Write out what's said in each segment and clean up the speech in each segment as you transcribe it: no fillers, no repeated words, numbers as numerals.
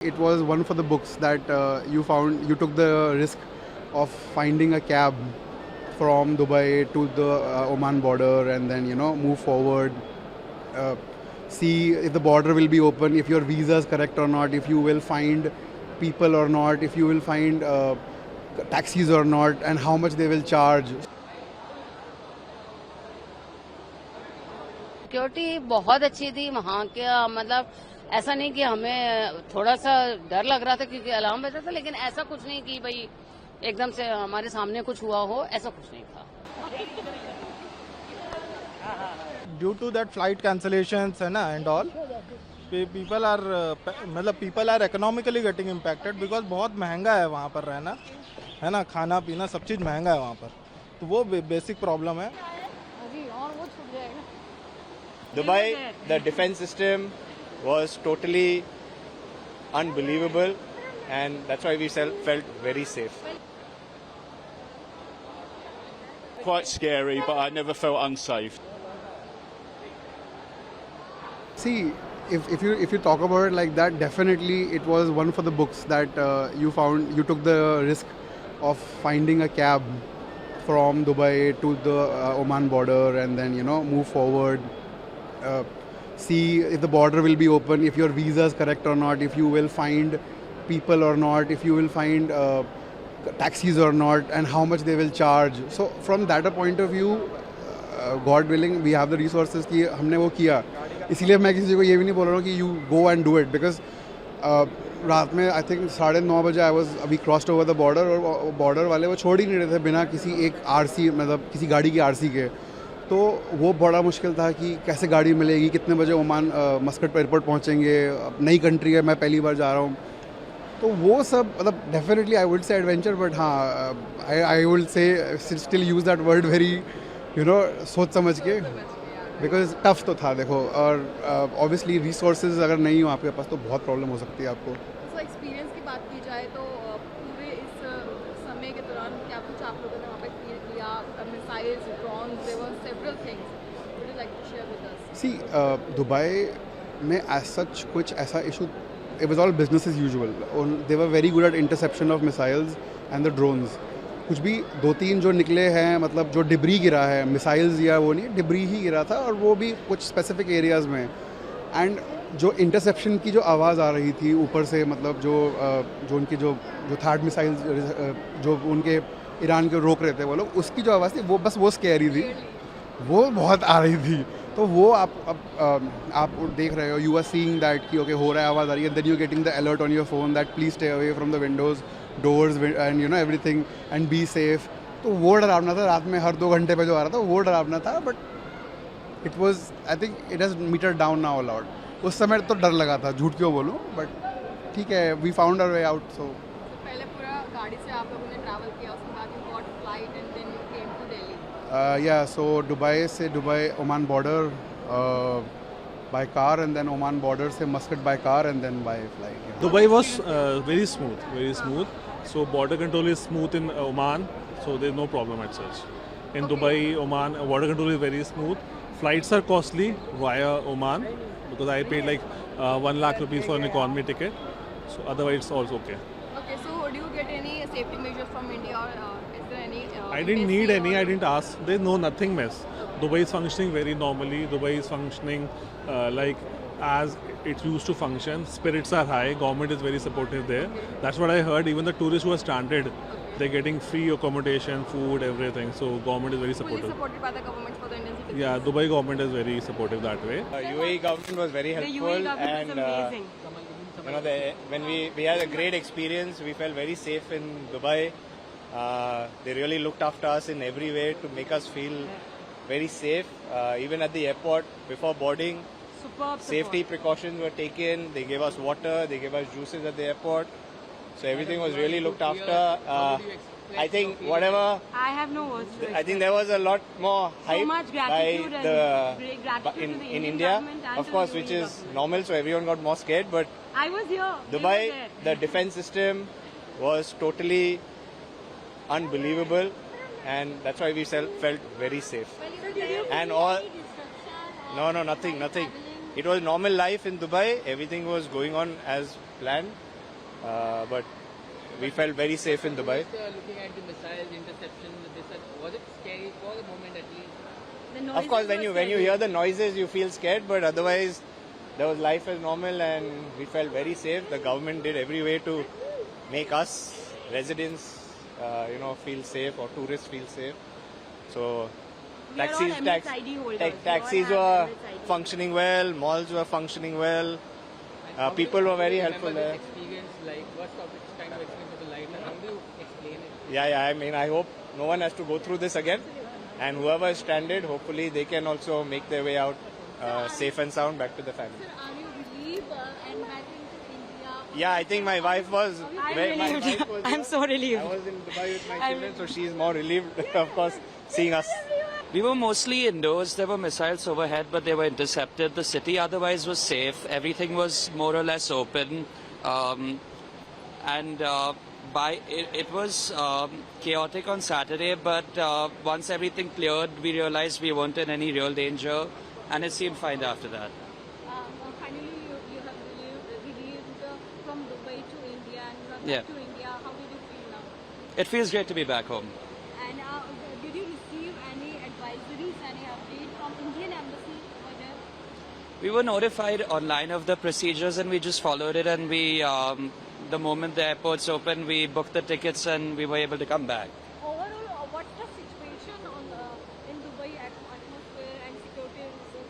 It was one for the books that you took the risk of finding a cab from Dubai to the Oman border and then, move forward, uh, see if the border will be open, if your visa is correct or not, if you will find people or not, if you will find taxis or not, and how much they will charge. Security बहुत अच्छी थी वहाँ के मतलब ऐसा नहीं कि हमें थोड़ा सा डर लग रहा था क्योंकि अलार्म बजा था, लेकिन ऐसा कुछ नहीं कि भाई एकदम से हमारे सामने कुछ हुआ हो, ऐसा कुछ नहीं था. Due to that flight cancellations है ना and all, people are मतलब people are economically getting impacted because बहुत महंगा है वहाँ पर रहना, है ना, खाना पीना सब चीज़ महंगा है वहाँ पर, तो वो बेसिक प्रॉब्लम है. Dubai, the defense system was totally unbelievable, and that's why we felt very safe. Quite scary, but I never felt unsafe. See, if you talk about it like that, definitely it was one for the books that you took the risk of finding a cab from Dubai to the Oman border and then, move forward, see if the border will be open, if your visa is correct or not, if you will find people or not, if you will find taxis or not, and how much they will charge. So from that point of view, God willing, we have the resources कि हमने वो किया. इसीलिए मैं किसी को ये भी नहीं बोल रहा हूँ कि you go and do it, because रात में I think 9:30 बजे अभी क्रॉस्ड ओवर द बॉर्डर, और बॉर्डर वाले वो छोड़ ही नहीं रहे थे बिना किसी एक आरसी, मतलब किसी गाड़ी की आरसी के. तो वो बड़ा मुश्किल था कि कैसे गाड़ी मिलेगी, कितने बजे ओमान मस्कट एयरपोर्ट पहुँचेंगे, नई कंट्री है, मैं पहली बार जा रहा हूँ. तो वो सब मतलब definitely I would say adventure, but हाँ I would say still use that word very सोच समझ के, बिकॉज टफ तो था देखो. और ऑब्वियसली रिसोर्सेज अगर नहीं हो आपके पास तो बहुत प्रॉब्लम हो सकती है आपको. सो एक्सपीरियंस की बात की जाए तो पूरे इस समय के दौरान क्या कुछ आप लोगों ने वहाँ पे फील किया? Missiles, drones, there were several things. Would you like to share with us? See, Dubai में एज सच कुछ ऐसा issue, it was all business as usual. They were very good at interception of missiles and the drones. कुछ भी 2-3 जो निकले हैं, मतलब जो डिब्री गिरा है, मिसाइल्स या वो नहीं, डिब्री ही गिरा था, और वो भी कुछ स्पेसिफिक एरियाज़ में. एंड जो इंटरसेप्शन की जो आवाज़ आ रही थी ऊपर से, मतलब जो उनकी जो थर्ड मिसाइल्स जो उनके ईरान के रोक रहे थे वो लोग, उसकी जो आवाज़ थी वो बस वो स्कैरी थी, वो बहुत आ रही थी. तो वो आप देख रहे हो, यू आर सीइंग दैट कि ओके हो रहा है, आवाज़ आ रही है, then you getting the alert on your phone that please stay away from the windows, doors and everything and be safe. तो वो डरावना था. रात में हर 2 घंटे पे जो आ रहा था वो डरावना था, but it was, I think it has meter down now a lot. उस समय तो डर लगा था, झूठ क्यों बोलूँ, बट ठीक है, we found our way out. So पहले पूरा गाड़ी से आप लोगों ने ट्रैवल किया, उसके बाद you got flight and then you came to Delhi. yeah, so Dubai Oman border by car, and then Oman border से Muscat by car, and then by flight. Yeah. Dubai was very smooth. So border control is smooth in Oman, so there's no problem as such. In Dubai, Oman, border control is very smooth. Flights are costly via Oman because I paid like 1 lakh rupees for an economy ticket. So otherwise it's also okay. Okay, so do you get any safety measures from India, or is there any? I didn't need any. I didn't ask. There's nothing mess. Dubai is functioning very normally. Dubai is functioning like as it used to function. Spirits are high. Government is very supportive there. That's what I heard. Even the tourists who are stranded, they're getting free accommodation, food, everything. So government is very Fully supportive. supported by the government for the Indian citizens. Yeah, Dubai government is very supportive that way. UAE government was very helpful, The UAE government and is amazing. when we had a great experience, we felt very safe in Dubai. They really looked after us in every way to make us feel very safe. Even at the airport, before boarding, Superb safety precautions were taken. They gave us water, they gave us juices at the airport. So everything was really looked after. I think whatever, I have no words to I think there was a lot more hype much by gratitude and great gratitude in to the in Indian India, government and of to course, the which UAE is normal. So everyone got more scared. But I was here. Dubai, We were there. the defense system was totally unbelievable, and that's why we felt very safe. And all, no, nothing. It was normal life in Dubai. Everything was going on as planned. but we felt very safe in Dubai. Looking at the missiles interception, was it scary for the moment at least? Of course, when you hear the noises, you feel scared, but otherwise, there was life as normal, and we felt very safe. The government did every way to make us residents, feel safe, or tourists feel safe. So, taxis were functioning well, malls were functioning well. People were very helpful there. Experience, like what kind of experience was like, and how do you explain it? Yeah. I mean, I hope no one has to go through this again. And whoever is stranded, hopefully they can also make their way out safe and sound back to the family. Sir, are you relieved and back into India? Yeah, I think my wife was. I'm so relieved. I was in Dubai with my children, so she's more relieved, of course, seeing us. We were mostly indoors. There were missiles overhead, but they were intercepted. The city otherwise was safe. Everything was more or less open. It was chaotic on Saturday, but once everything cleared, we realized we weren't in any real danger, and it seemed fine after that. Finally, you have relieved from Dubai to India and you have Yeah. back to India. How did you feel now? It feels great to be back home. And did you receive any advisories, any update from Indian embassy over there? We were notified online of the procedures, and we just followed it. And the moment the airports opened, we booked the tickets, and we were able to come back. Overall, what's the situation in Dubai atmosphere and security?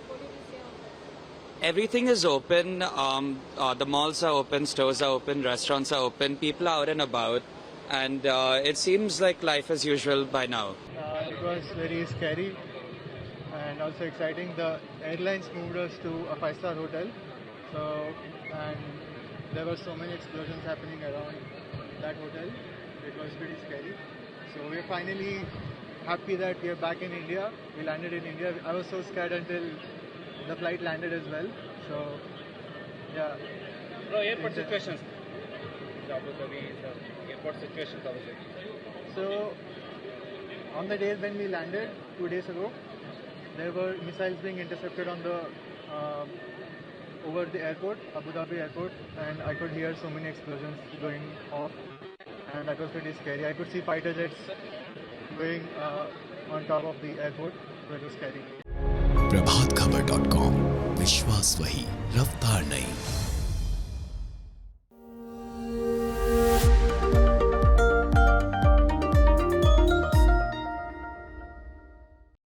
What did you say on that? Everything is open. The malls are open, stores are open, restaurants are open. People are out and about, and it seems like life as usual by now. It was very scary and also exciting. The airlines moved us to a 5-star hotel, and there were so many explosions happening around that hotel. It was pretty scary. So we're finally happy that we're back in India. We landed in India. I was so scared until the flight landed as well. So yeah. Airport situations. Abu Dhabi, the airport situations, how was it? So on the days when we landed 2 days ago, there were missiles being intercepted on the over the airport, Abu Dhabi airport, and I could hear so many explosions going off, and that was pretty scary. I could see fighter jets going on top of the airport, so it was scary. प्रभातखबर.com, विश्वास वही, रफ्तार नहीं.